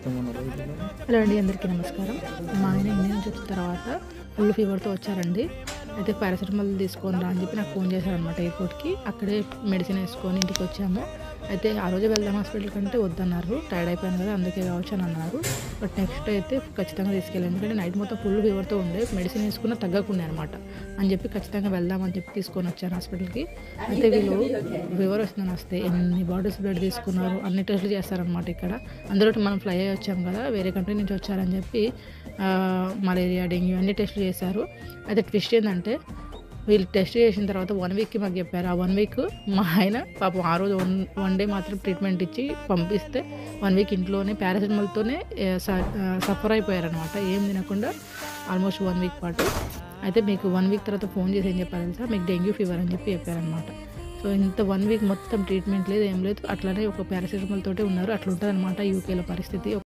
Hello అండి, అందరికీ నమస్కారం. మా ఆయన ఇండియా నుంచి వచ్చిన తర్వాత ఫుల్ ఫీవర్తో వచ్చారండి. అయితే పారాసిటమాల్ తీసుకొని రా అని చెప్పి నాకు ఫోన్ చేశారనమాట ఎయిర్పోర్ట్కి. అక్కడే మెడిసిన్ వేసుకొని ఇంటికి వచ్చాము. అయితే ఆ రోజే వెళ్దాం హాస్పిటల్ కంటే వద్దన్నారు, టైర్డ్ అయిపోయాను కదా అందుకే కావచ్చు అని అన్నారు. బట్ నెక్స్ట్ అయితే ఖచ్చితంగా తీసుకెళ్ళాను, ఎందుకంటే నైట్ మొత్తం ఫుల్ ఫీవర్తో ఉండే, మెడిసిన్ వేసుకున్న తగ్గకుండా అనమాట అని చెప్పి ఖచ్చితంగా వెళ్దామని చెప్పి తీసుకొని వచ్చాను హాస్పిటల్కి. అయితే వీళ్ళు ఫీవర్ వస్తుందని వస్తే ఎన్ని బాటిల్స్ బ్లడ్ తీసుకున్నారు, అన్ని టెస్టులు చేస్తారనమాట ఇక్కడ. అందులో మనం ఫ్లై అయ్యి వచ్చాం కదా, వేరే కంట్రీ నుంచి వచ్చారని చెప్పి మలేరియా, డెంగ్యూ అన్ని టెస్టులు చేశారు. అయితే ట్విస్ట్ ఏంటంటే వీళ్ళు టెస్ట్ చేసిన తర్వాత 1 వీక్కి మాకు చెప్పారు. ఆ 1 వీక్ మా ఆయన పాపం ఆ రోజు వన్ డే మాత్రం ట్రీట్మెంట్ ఇచ్చి పంపిస్తే 1 వీక్ ఇంట్లోనే పారాసిటమాల్తోనే సఫర్ అయిపోయారనమాట, ఏం తినకుండా ఆల్మోస్ట్ 1 వీక్ పాటు. అయితే మీకు 1 వీక్ తర్వాత ఫోన్ చేసి ఏం చెప్పారు తెలుసా, మీకు డెంగ్యూ ఫీవర్ అని చెప్పి చెప్పారనమాట. సో ఇంత 1 వీక్ మొత్తం ట్రీట్మెంట్ లేదు, ఏం లేదు, అట్లనే ఒక పారాసిటమాల్ తోటే ఉన్నారు. అట్లా ఉంటుంది అనమాట యూకేలో పరిస్థితి.